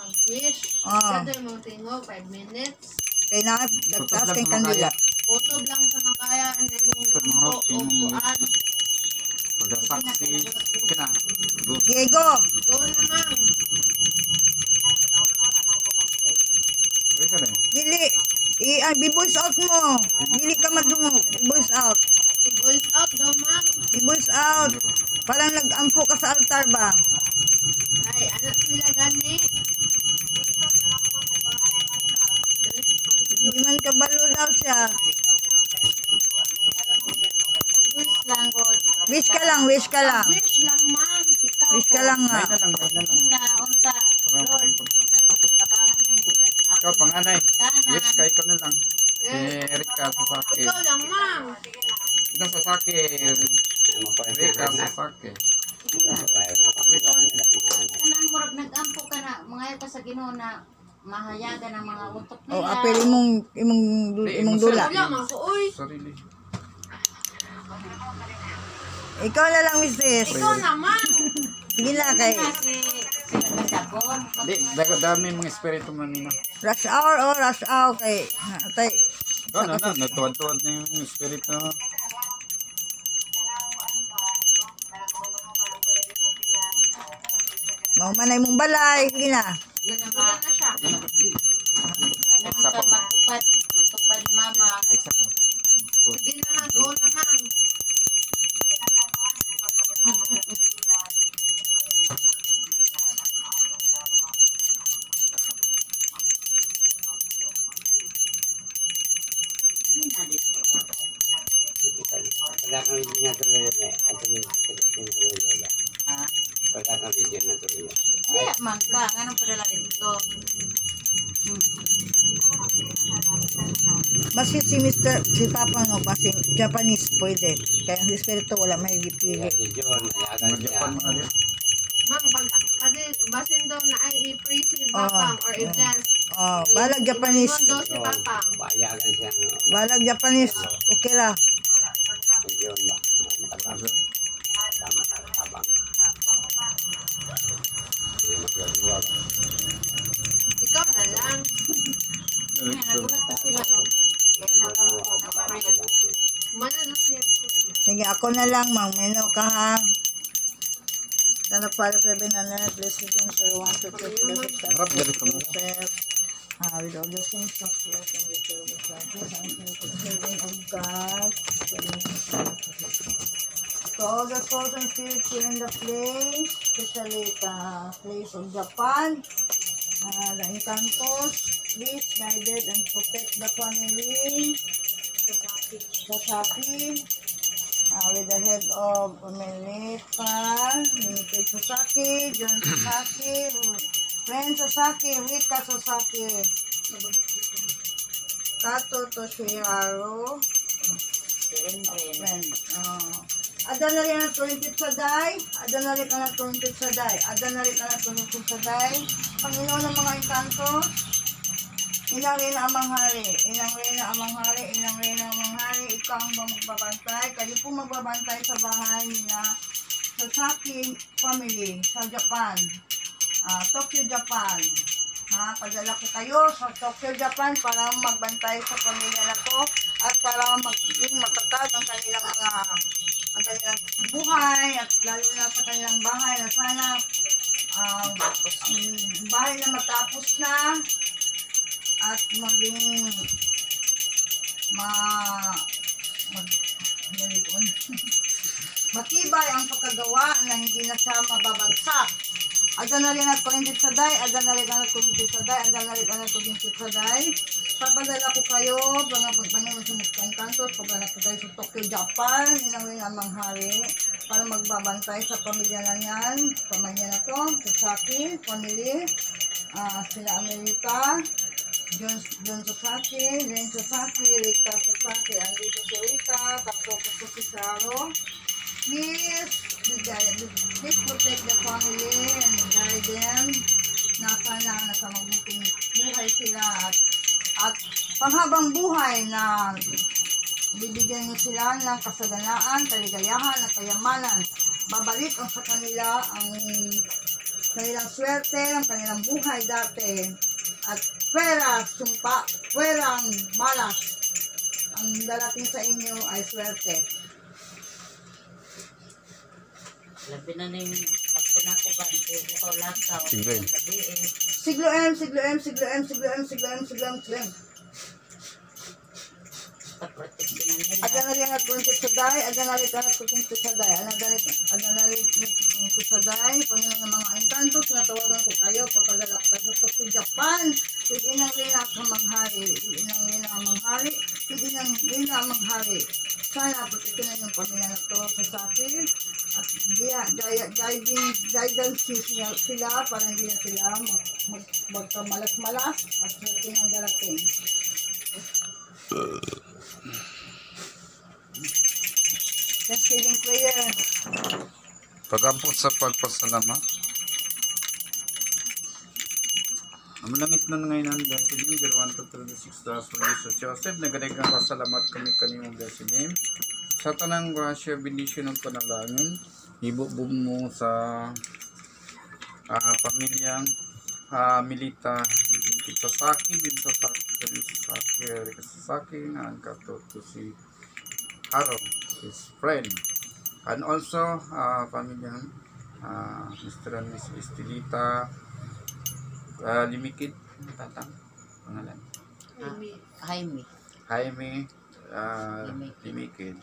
mag-wish. Ah. Kada mo tingog 5 minutes. Kay na dagtas kay kandila. Utob lang sa makaya ano mong ampo o kuan. Pada saksi. Kina. Diego, Go na mang. Wait ka rin. dili i-voice out mo. Dili ka madungog. I-voice out. I-voice out daw mang. I-voice out. Parang nag-ampo ka sa altar ba? Ay, anak sila gani. Hindi man kabalo daw siya. Wish lang god. Wish ka lang, wish ka lang. Wish lang mang. Ikaw Wish ka lang nga. May na lang. Ina unta. Parang Lord. punta. Tabangan na yun. Ikaw, panganay. Wish Kanan. ka, ikaw na lang. Si Erika Sasaki. Ikaw lang mang. Ito Sasaki. Erika Sasaki. Kanang murag nag-ampo ka na. Mga ka sa Ginoo na mahayagan ang mga utok nila. O apel imong dula. Wala mang ko uy. Sarili. Ikaw na lang, misis. Ikaw naman. Sige na kay Kasi sila kasabon. Di, dami mga espiritu manina. rush hour o rush hour kay tay Natuwad-tuwad na yung espiritu. mao man ay mong balay. Sige na. Yun ang Wala na siya. matupad. Matupad mama. Exacto. Sige na lang. Go na mang. Yun na dito. Wala kang video na tuloy yun eh. At yung Ha? wala kang video na tuloy yun. Di man ka. Anong padala dito? Basi si Papa no, basi Japanese pwede. Kaya ang espiritu wala may Kaya pipili. si John, ayagan Mga siya. Japan mo na din. Mang, pag basin daw na ay i-praise si Papang or i-bless. Oh, balag Japanese. Daw si Papang. Payagan siya ng Balag Japanese. Okay la. si John ba? Matabang. Tama-tabang. Hindi magagawa ba? Ikaw na lang. Nagulat pa sila. No? Mana daw siya. Sige, ako na lang, Mang Meno ka ha. Tanap para 700, blessed in sir, 1 to 2, blessed Harap, galit ka mo. with all the things of God and the service of God, and the serving of God. To all the souls and spirits here in the place, especially the place of Japan, the Encantos, please guided and protect the family. Sasaki, with the head of Melita, Nikkei Sasaki, John Sasaki, Ren Sasaki, Rika Sasaki, Kato Toshihiro, Ren, Adanali ka na 20 sa day, Adanali ka na 20 sa day, Adanali ka na 20 sa day, Panginoon ng mga Encantos, Inang Reyna Amang Hari, Inang Reyna Amang Hari, Inang Reyna Amang Hari, ikaw ang magbabantay. Kayo po magbabantay sa bahay na Sasaki family sa Japan, Tokyo, Japan. Padala ko kayo sa Tokyo, Japan para magbantay sa pamilya na to at para maging matatag ang kanilang buhay at lalo na sa kanilang bahay na sana bahay na matapos na at maging matibay ang pagkagawa na hindi na siya mababagsak. Adanali na 20 sa day, adanali na 20 sa day, adanali na 20 sa day. Papadala ko kayo, bangang sa Encantos, papadala ko kayo sa Tokyo, Japan, inawin ang manghari, para magbabantay sa pamilya na yan, pamilya na to, Sasaki, family, sila Amerika, John Sasaki, Ren Sasaki, Rika Sasaki, andito si Rika, tapos ko si Saro. Please protect the family and guide them na sana nasa mabuting buhay sila at panghabang buhay na bibigyan niyo sila ng kasaganaan, kaligayahan at kayamanan. Babalik ang sa kanila ang kanilang swerte, ang kanilang buhay dati, at pera, sumpa, perang malas, ang darating sa inyo ay swerte. Labi na ning ako na ko ba ko lakaw. Sige. Sabi Siglo M, siglo M, siglo M, siglo M, siglo M, siglo M, siglo M. proteksyonan nila. Adanali at kuntit sa day, adanali at kuntit sa day, adanali sa day, Panginoon ng mga encanto, sinatawagan ko kayo, papadala ko kayo sa Japan, hindi nang rina ang manghari, hindi nang rina ang manghari, hindi nang rina ang manghari. Sana proteksyonan yung pamilya na to sa sakit, at guidance sila para hindi na sila magkamalas-malas at swerte ng darating. Thanksgiving prayer. Pag-ampot sa pagpasalamat. Ang langit na ngayon ang blessed name, 1-36 for Jesus Joseph, nagadagang pasalamat kami kanimong blessed name. Sa tanang grasya, bendisyon ng panalangin, ibubog mo sa pamilyang Milita, Sasaki, Bin Sasaki, ang katoto si Haro, his friend. And also, pamilyang Mr. and Miss Estelita, Limikit, tatang, pangalan. Jaime, Limikit.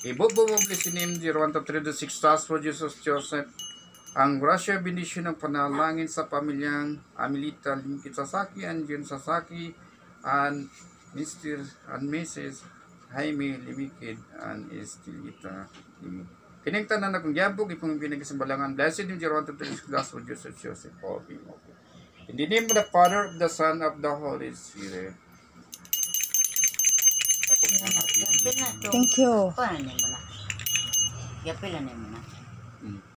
Ibubo mo blessing name, 1-3-6 stars for Jesus Joseph. Ang grasya, bendisyon ng panalangin sa pamilyang Amelita, Limikit Sasaki, and Jun Sasaki, and Mr. and Mrs. Jaime Limikid, and Estelita Limikid. Kining tanan na kong yabog, ikong pinagasimbalangan, blessed in 1-3 glass for Joseph Joseph, okay. In the name of the Father, of the Son, of the Holy Spirit. Yapil na to. Thank you. Paano niya mo na? Yapil na mo na.